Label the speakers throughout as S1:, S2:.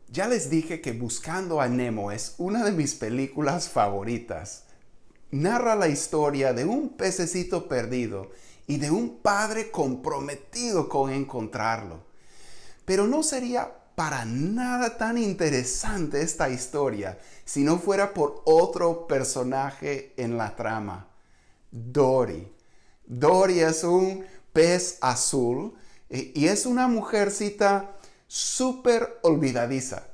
S1: Ya les dije que Buscando a Nemo es una de mis películas favoritas. Narra la historia de un pececito perdido y de un padre comprometido con encontrarlo. Pero no sería para nada tan interesante esta historia si no fuera por otro personaje en la trama, Dory. Dory es un pez azul y es una mujercita súper olvidadiza.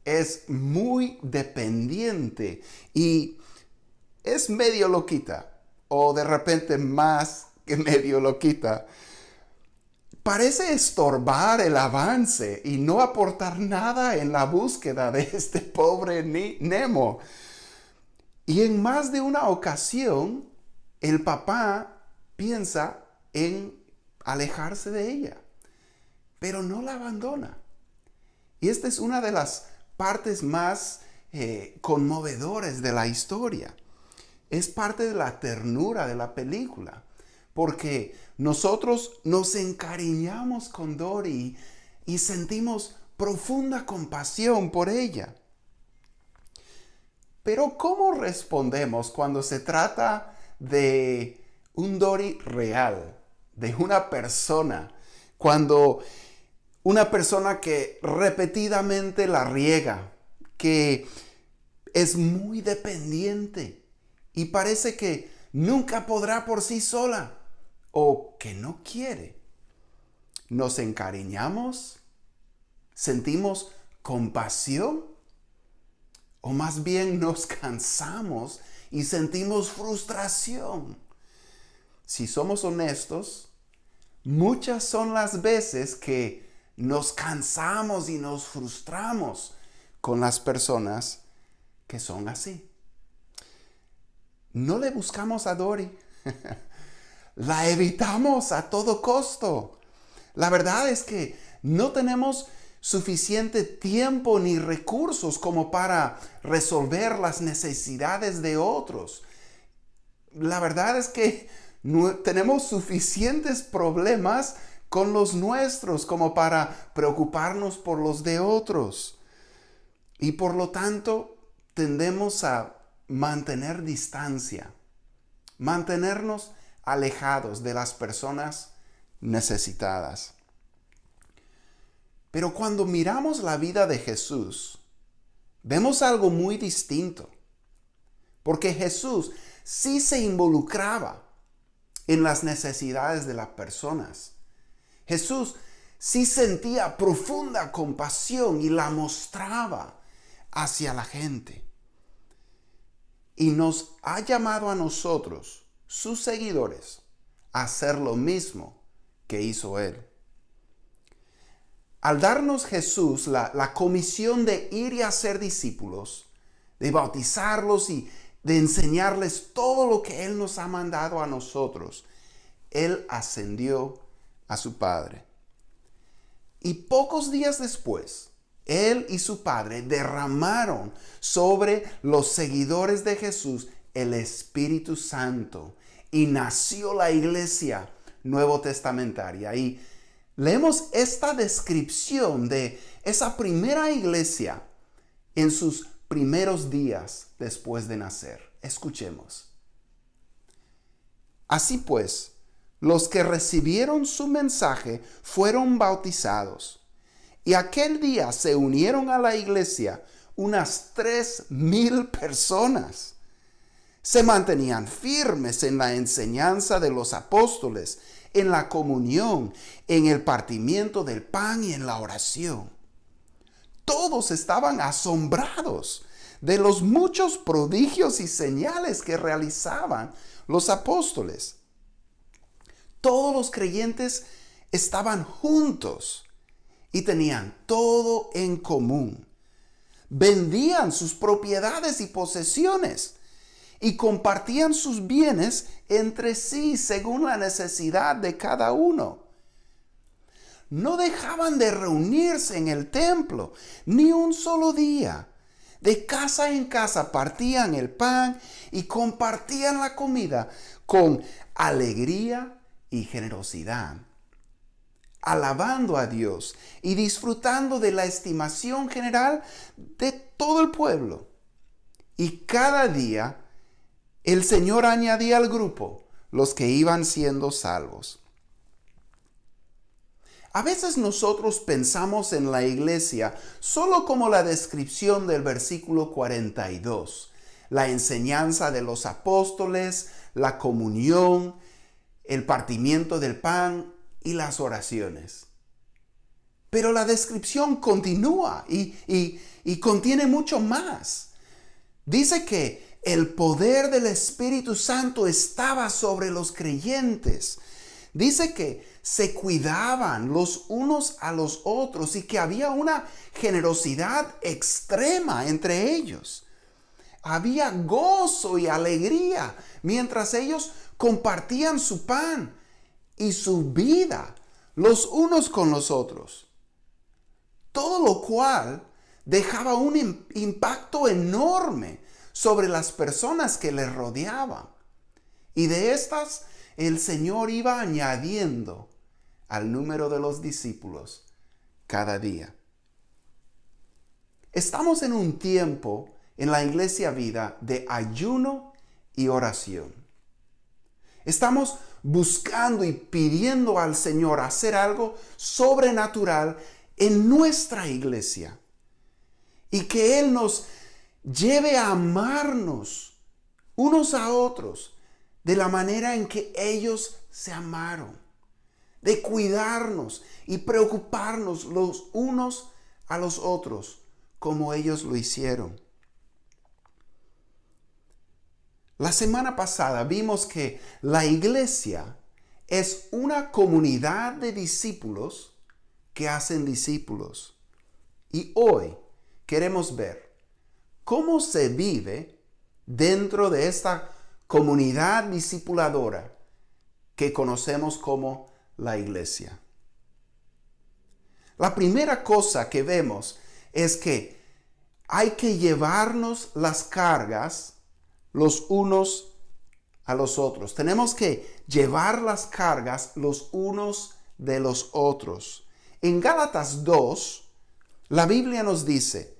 S1: Es muy dependiente y es medio loquita, o de repente más que medio loquita. Parece estorbar el avance y no aportar nada en la búsqueda de este pobre Nemo. Y en más de una ocasión, el papá piensa en alejarse de ella, pero no la abandona. Y esta es una de las partes más conmovedores de la historia. Es parte de la ternura de la película, porque nosotros nos encariñamos con Dory y sentimos profunda compasión por ella. Pero ¿cómo respondemos cuando se trata de un Dory real, de una persona? Cuando una persona que repetidamente la riega, que es muy dependiente y parece que nunca podrá por sí sola o que no quiere. ¿Nos encariñamos? ¿Sentimos compasión? ¿O más bien nos cansamos y sentimos frustración? Si somos honestos, muchas son las veces que nos cansamos y nos frustramos con las personas que son así. No le buscamos a Dory. La evitamos a todo costo. La verdad es que no tenemos suficiente tiempo ni recursos como para resolver las necesidades de otros. La verdad es que no tenemos suficientes problemas con los nuestros como para preocuparnos por los de otros. Y por lo tanto tendemos a mantener distancia, mantenernos alejados de las personas necesitadas. Pero cuando miramos la vida de Jesús, vemos algo muy distinto, porque Jesús sí se involucraba en las necesidades de las personas. Jesús sí sentía profunda compasión y la mostraba hacia la gente. Y nos ha llamado a nosotros, sus seguidores, a hacer lo mismo que hizo Él. Al darnos Jesús la comisión de ir y hacer discípulos, de bautizarlos y de enseñarles todo lo que Él nos ha mandado a nosotros, Él ascendió a su Padre. Y pocos días después, Él y su Padre derramaron sobre los seguidores de Jesús el Espíritu Santo y nació la iglesia nuevo testamentaria. Y leemos esta descripción de esa primera iglesia en sus primeros días después de nacer. Escuchemos. Así pues, los que recibieron su mensaje fueron bautizados. Y aquel día se unieron a la iglesia unas 3,000 personas. Se mantenían firmes en la enseñanza de los apóstoles, en la comunión, en el partimiento del pan y en la oración. Todos estaban asombrados de los muchos prodigios y señales que realizaban los apóstoles. Todos los creyentes estaban juntos y tenían todo en común. Vendían sus propiedades y posesiones y compartían sus bienes entre sí según la necesidad de cada uno. No dejaban de reunirse en el templo ni un solo día. De casa en casa partían el pan y compartían la comida con alegría y generosidad. alabando a Dios y disfrutando de la estimación general de todo el pueblo. Y cada día el Señor añadía al grupo los que iban siendo salvos. A veces nosotros pensamos en la iglesia solo como la descripción del versículo 42, la enseñanza de los apóstoles, la comunión, el partimiento del pan y las oraciones. Pero la descripción continúa y contiene mucho más. Dice que el poder del Espíritu Santo estaba sobre los creyentes. Dice que se cuidaban los unos a los otros y que había una generosidad extrema entre ellos. Había gozo y alegría mientras ellos compartían su pan y su vida los unos con los otros. Todo lo cual dejaba un impacto enorme sobre las personas que les rodeaban. Y de estas, el Señor iba añadiendo al número de los discípulos cada día. Estamos en un tiempo en la Iglesia Vida de ayuno y oración. Estamos buscando y pidiendo al Señor hacer algo sobrenatural en nuestra iglesia. Y que Él nos lleve a amarnos unos a otros de la manera en que ellos se amaron. De cuidarnos y preocuparnos los unos a los otros como ellos lo hicieron. La semana pasada vimos que la iglesia es una comunidad de discípulos que hacen discípulos. Y hoy queremos ver cómo se vive dentro de esta comunidad discipuladora que conocemos como la iglesia. La primera cosa que vemos es que hay que llevarnos las cargas los unos a los otros. Tenemos que llevar las cargas los unos de los otros. En Gálatas 2, la Biblia nos dice,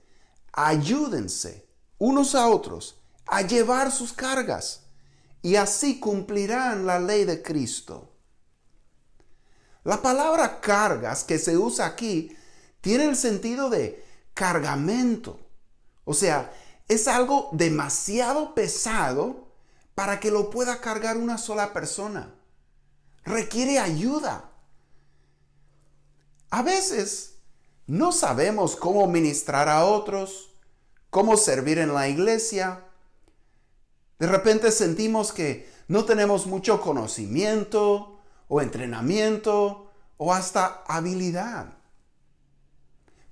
S1: ayúdense unos a otros a llevar sus cargas y así cumplirán la ley de Cristo. La palabra cargas que se usa aquí tiene el sentido de cargamento. O sea, es algo demasiado pesado para que lo pueda cargar una sola persona. Requiere ayuda. A veces no sabemos cómo ministrar a otros, cómo servir en la iglesia. De repente sentimos que no tenemos mucho conocimiento o entrenamiento o hasta habilidad.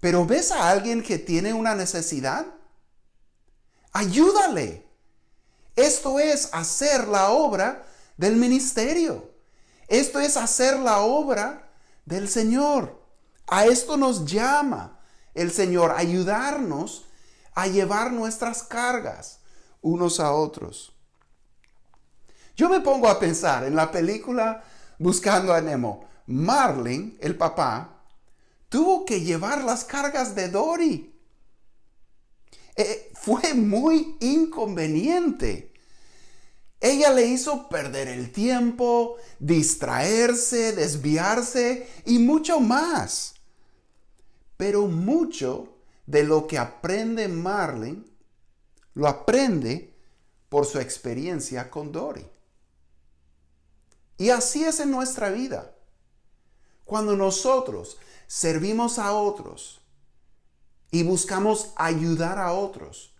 S1: Pero ¿ves a alguien que tiene una necesidad? Ayúdale. Esto es hacer la obra del ministerio. Esto es hacer la obra del Señor. A esto nos llama el Señor, a ayudarnos a llevar nuestras cargas unos a otros. Yo me pongo a pensar en la película Buscando a Nemo. Marlin, el papá, tuvo que llevar las cargas de Dory. Fue muy inconveniente. Ella le hizo perder el tiempo, distraerse, desviarse y mucho más. Pero mucho de lo que aprende Marlin lo aprende por su experiencia con Dory. Y así es en nuestra vida. Cuando nosotros servimos a otros y buscamos ayudar a otros,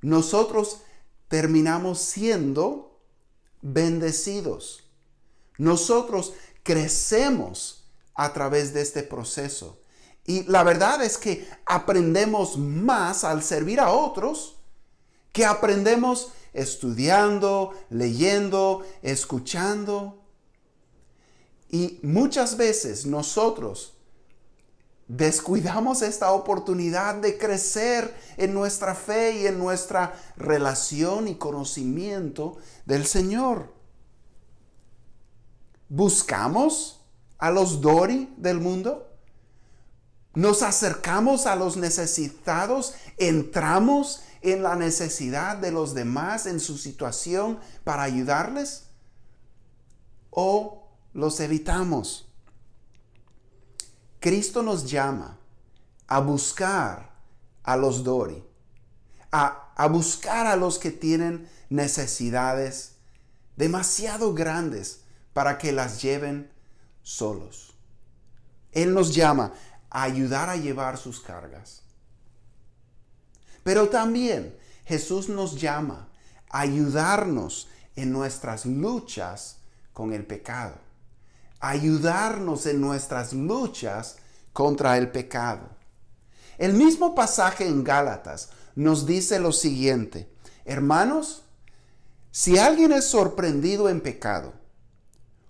S1: nosotros terminamos siendo bendecidos. Nosotros crecemos a través de este proceso. Y la verdad es que aprendemos más al servir a otros que aprendemos estudiando, leyendo, escuchando. Y muchas veces nosotros descuidamos esta oportunidad de crecer en nuestra fe y en nuestra relación y conocimiento del Señor. Buscamos a los Dory del mundo? ¿Nos acercamos a los necesitados? ¿Entramos en la necesidad de los demás, en su situación, para ayudarles? ¿O los evitamos? Cristo nos llama a buscar a los Dory, a buscar a los que tienen necesidades demasiado grandes para que las lleven solos. Él nos llama a ayudar a llevar sus cargas. Pero también Jesús nos llama a ayudarnos en nuestras luchas con el pecado. Ayudarnos en nuestras luchas contra el pecado. El mismo pasaje en Gálatas nos dice lo siguiente: hermanos, si alguien es sorprendido en pecado,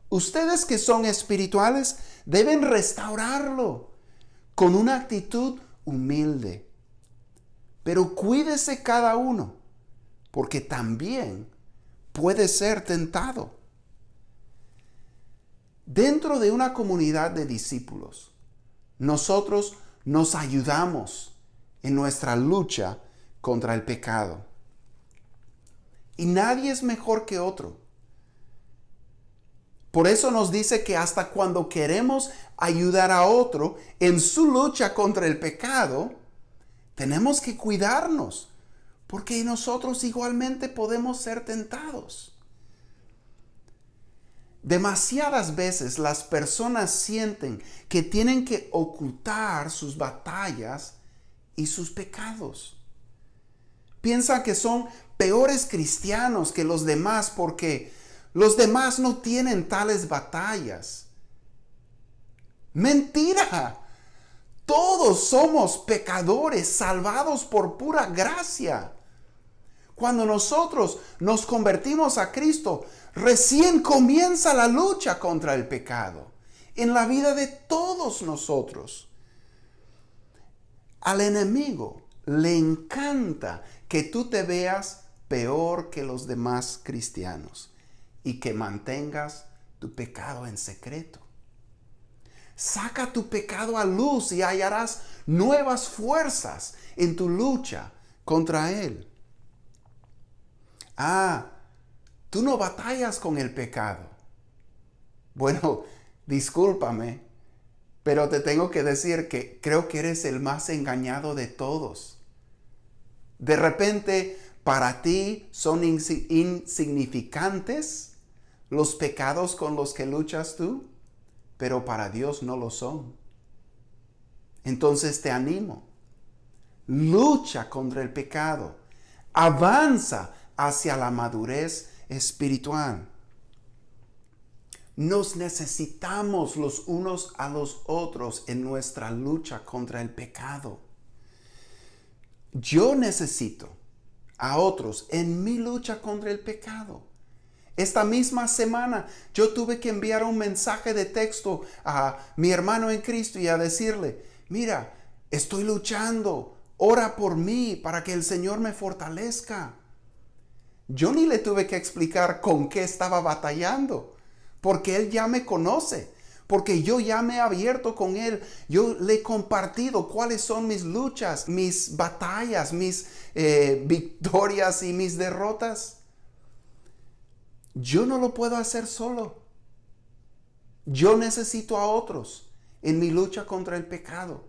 S1: ustedes que son espirituales deben restaurarlo con una actitud humilde. Pero cuídese cada uno, porque también puede ser tentado. Dentro de una comunidad de discípulos, nosotros nos ayudamos en nuestra lucha contra el pecado. Y nadie es mejor que otro. Por eso nos dice que hasta cuando queremos ayudar a otro en su lucha contra el pecado, tenemos que cuidarnos, porque nosotros igualmente podemos ser tentados. Demasiadas veces las personas sienten que tienen que ocultar sus batallas y sus pecados. Piensan que son peores cristianos que los demás porque los demás no tienen tales batallas. ¡Mentira! Todos somos pecadores salvados por pura gracia. Cuando nosotros nos convertimos a Cristo, recién comienza la lucha contra el pecado en la vida de todos nosotros. Al enemigo le encanta que tú te veas peor que los demás cristianos y que mantengas tu pecado en secreto. Saca tu pecado a luz y hallarás nuevas fuerzas en tu lucha contra él. Tú no batallas con el pecado. Bueno, discúlpame, pero te tengo que decir que creo que eres el más engañado de todos. De repente, para ti son insignificantes los pecados con los que luchas tú, pero para Dios no lo son. Entonces te animo. Lucha contra el pecado. Avanza hacia la madurez espiritual. Nos necesitamos los unos a los otros en nuestra lucha contra el pecado. Yo necesito a otros en mi lucha contra el pecado. Esta misma semana yo tuve que enviar un mensaje de texto a mi hermano en Cristo y a decirle: mira, estoy luchando, ora por mí para que el Señor me fortalezca. Yo ni le tuve que explicar con qué estaba batallando, porque Él ya me conoce, porque yo ya me he abierto con Él. Yo le he compartido cuáles son mis luchas, mis batallas, mis victorias y mis derrotas. Yo no lo puedo hacer solo. Yo necesito a otros en mi lucha contra el pecado.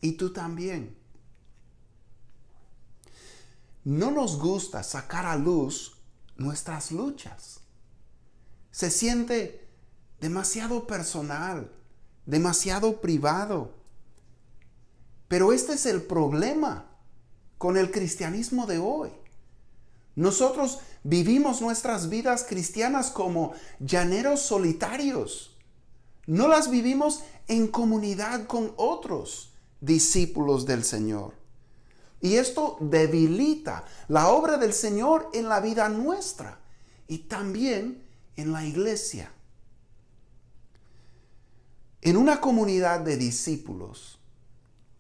S1: Y tú también. No nos gusta sacar a luz nuestras luchas. Se siente demasiado personal, demasiado privado. Pero este es el problema con el cristianismo de hoy. Nosotros vivimos nuestras vidas cristianas como llaneros solitarios. No las vivimos en comunidad con otros discípulos del Señor. Y esto debilita la obra del Señor en la vida nuestra y también en la iglesia. En una comunidad de discípulos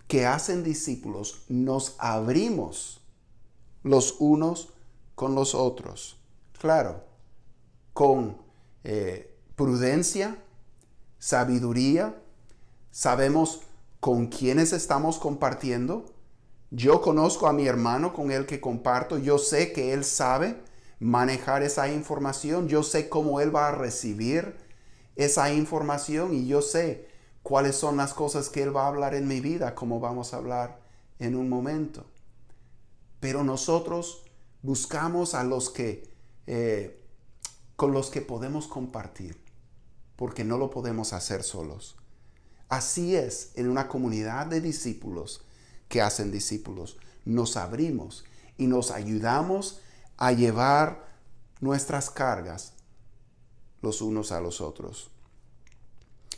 S1: que hacen discípulos, nos abrimos los unos con los otros. Claro, con prudencia, sabiduría, sabemos con quiénes estamos compartiendo. Yo conozco a mi hermano con el que comparto, yo sé que él sabe manejar esa información, yo sé cómo él va a recibir esa información y yo sé cuáles son las cosas que él va a hablar en mi vida, como vamos a hablar en un momento. Pero nosotros buscamos a los que con los que podemos compartir, porque no lo podemos hacer solos. Así es en una comunidad de discípulos que hacen discípulos. Nos abrimos y nos ayudamos a llevar nuestras cargas los unos a los otros.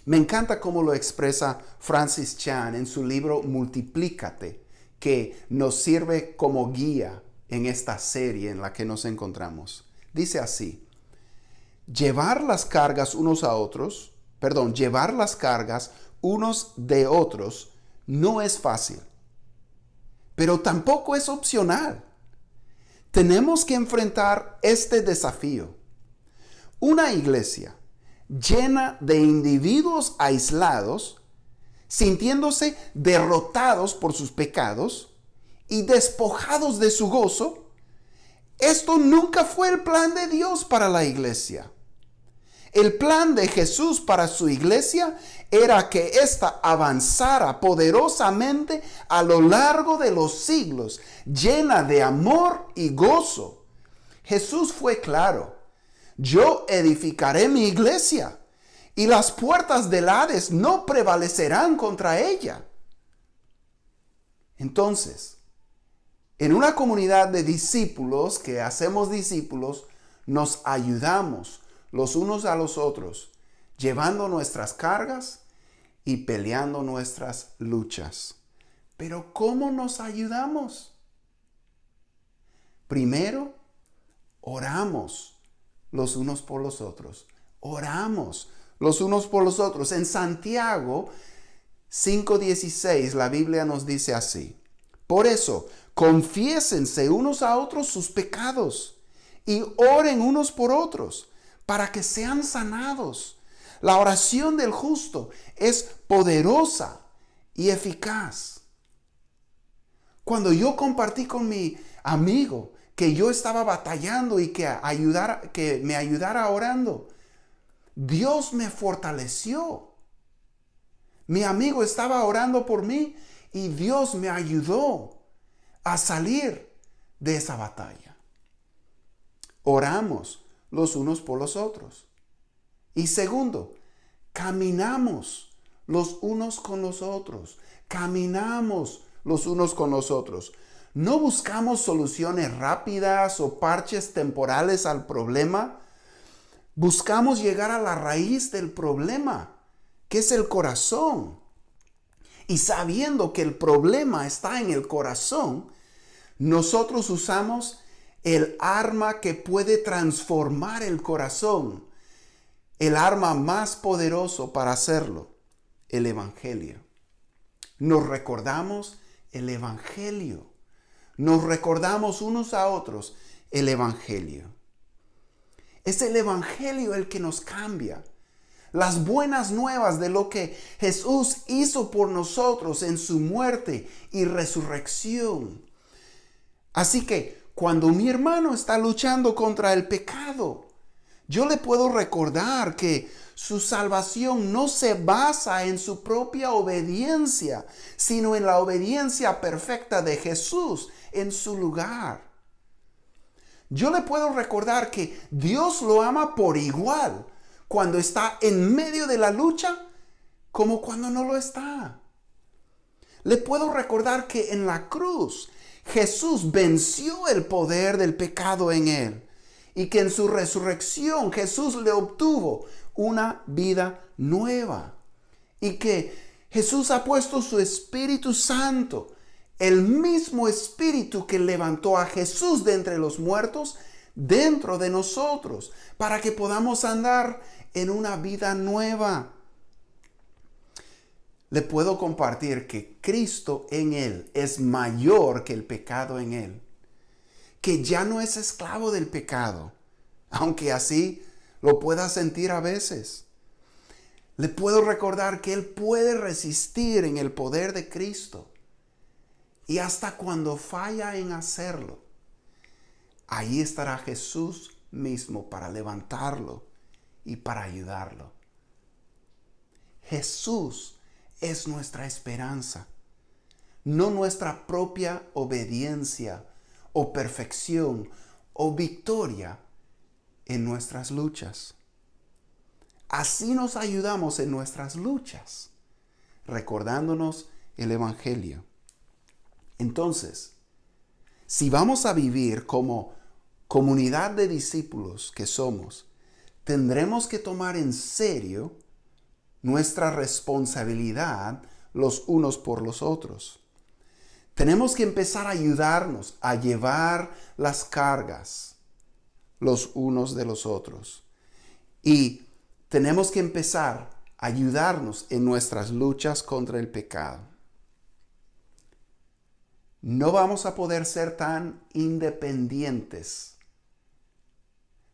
S1: Me encanta cómo lo expresa Francis Chan en su libro Multiplícate, que nos sirve como guía en esta serie en la que nos encontramos. Dice así: llevar las cargas unos de otros no es fácil, pero tampoco es opcional. Tenemos que enfrentar este desafío. Una iglesia llena de individuos aislados, sintiéndose derrotados por sus pecados y despojados de su gozo, esto nunca fue el plan de Dios para la iglesia. El plan de Jesús para su iglesia era que ésta avanzara poderosamente a lo largo de los siglos, llena de amor y gozo. Jesús fue claro: yo edificaré mi iglesia y las puertas del Hades no prevalecerán contra ella. Entonces, en una comunidad de discípulos que hacemos discípulos, nos ayudamos los unos a los otros, llevando nuestras cargas y peleando nuestras luchas. Pero ¿cómo nos ayudamos? Primero, oramos los unos por los otros. Oramos los unos por los otros. En Santiago 5:16 la Biblia nos dice así: por eso, confiésense unos a otros sus pecados y oren unos por otros para que sean sanados. La oración del justo es poderosa y eficaz. Cuando yo compartí con mi amigo que yo estaba batallando y que me ayudara orando, Dios me fortaleció. Mi amigo estaba orando por mí y Dios me ayudó a salir de esa batalla. Oramos los unos por los otros. Y segundo, caminamos los unos con los otros. Caminamos los unos con los otros. No buscamos soluciones rápidas o parches temporales al problema. Buscamos llegar a la raíz del problema, que es el corazón. Y sabiendo que el problema está en el corazón, nosotros usamos el arma que puede transformar el corazón, el arma más poderoso para hacerlo, el Evangelio. Nos recordamos el Evangelio. Nos recordamos unos a otros el Evangelio. Es el Evangelio el que nos cambia. Las buenas nuevas de lo que Jesús hizo por nosotros en su muerte y resurrección. Así que cuando mi hermano está luchando contra el pecado, yo le puedo recordar que su salvación no se basa en su propia obediencia, sino en la obediencia perfecta de Jesús en su lugar. Yo le puedo recordar que Dios lo ama por igual cuando está en medio de la lucha como cuando no lo está. Le puedo recordar que en la cruz Jesús venció el poder del pecado en él y que en su resurrección Jesús le obtuvo una vida nueva y que Jesús ha puesto su Espíritu Santo, el mismo Espíritu que levantó a Jesús de entre los muertos, dentro de nosotros para que podamos andar en una vida nueva. Le puedo compartir que Cristo en él es mayor que el pecado en él, que ya no es esclavo del pecado, aunque así lo pueda sentir a veces. Le puedo recordar que Él puede resistir en el poder de Cristo. Y hasta cuando falla en hacerlo, ahí estará Jesús mismo para levantarlo y para ayudarlo. Jesús es nuestra esperanza, no nuestra propia obediencia o perfección o victoria en nuestras luchas. Así nos ayudamos en nuestras luchas, recordándonos el Evangelio. Entonces, si vamos a vivir como comunidad de discípulos que somos, tendremos que tomar en serio nuestra responsabilidad los unos por los otros. Tenemos que empezar a ayudarnos a llevar las cargas los unos de los otros. Y tenemos que empezar a ayudarnos en nuestras luchas contra el pecado. No vamos a poder ser tan independientes.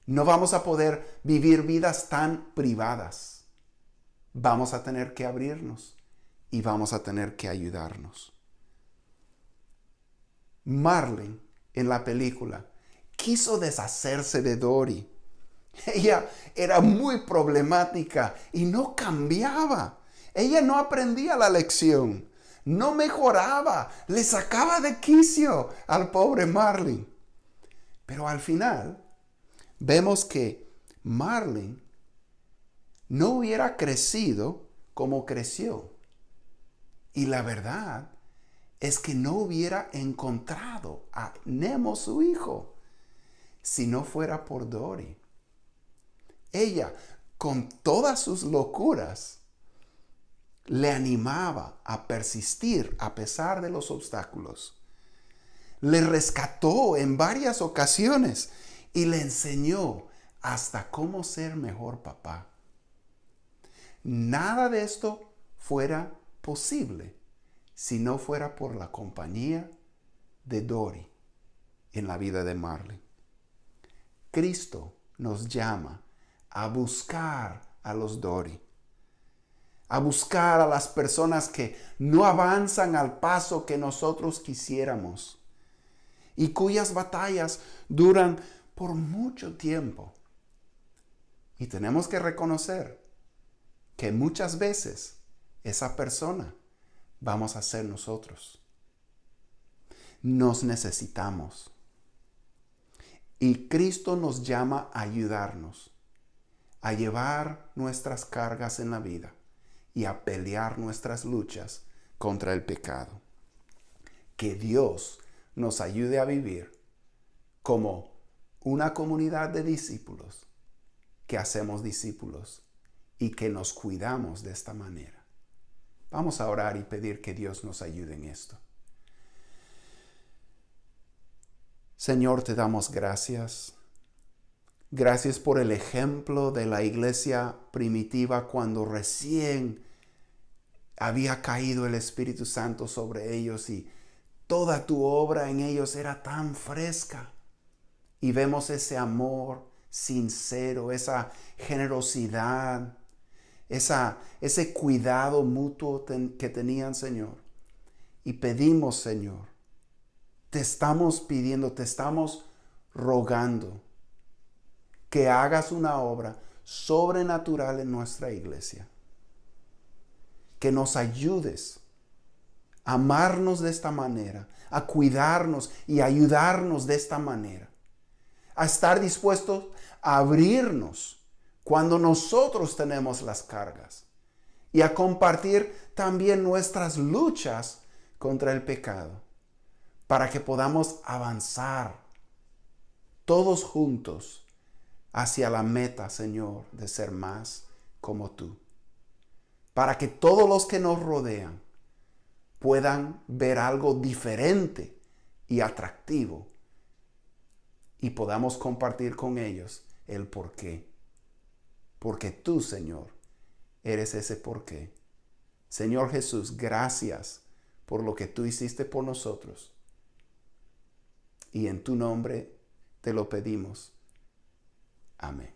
S1: No vamos a poder vivir vidas tan privadas. Vamos a tener que abrirnos y vamos a tener que ayudarnos. Marlene, en la película, quiso deshacerse de Dory. Ella era muy problemática y no cambiaba. Ella no aprendía la lección, no mejoraba, le sacaba de quicio al pobre Marlene. Pero al final vemos que Marlene no hubiera crecido como creció. Y la verdad es que no hubiera encontrado a Nemo, su hijo, si no fuera por Dory. Ella, con todas sus locuras, le animaba a persistir a pesar de los obstáculos. Le rescató en varias ocasiones y le enseñó hasta cómo ser mejor papá. Nada de esto fuera posible si no fuera por la compañía de Dory en la vida de Marlene. Cristo nos llama a buscar a los Dory, a buscar a las personas que no avanzan al paso que nosotros quisiéramos y cuyas batallas duran por mucho tiempo. Y tenemos que reconocer que muchas veces esa persona vamos a ser nosotros. Nos necesitamos. Y Cristo nos llama a ayudarnos, a llevar nuestras cargas en la vida y a pelear nuestras luchas contra el pecado. Que Dios nos ayude a vivir como una comunidad de discípulos, que hacemos discípulos y que nos cuidamos de esta manera. Vamos a orar y pedir que Dios nos ayude en esto. Señor, te damos gracias. Gracias por el ejemplo de la iglesia primitiva cuando recién había caído el Espíritu Santo sobre ellos y toda tu obra en ellos era tan fresca. Y vemos ese amor sincero, esa generosidad, ese cuidado mutuo que tenían, Señor. Y pedimos, Señor, te estamos pidiendo, te estamos rogando que hagas una obra sobrenatural en nuestra iglesia. Que nos ayudes a amarnos de esta manera, a cuidarnos y ayudarnos de esta manera. A estar dispuestos a abrirnos cuando nosotros tenemos las cargas. Y a compartir también nuestras luchas contra el pecado. Para que podamos avanzar todos juntos hacia la meta, Señor, de ser más como tú. Para que todos los que nos rodean puedan ver algo diferente y atractivo y podamos compartir con ellos el porqué. Porque tú, Señor, eres ese porqué. Señor Jesús, gracias por lo que tú hiciste por nosotros. Y en tu nombre te lo pedimos. Amén.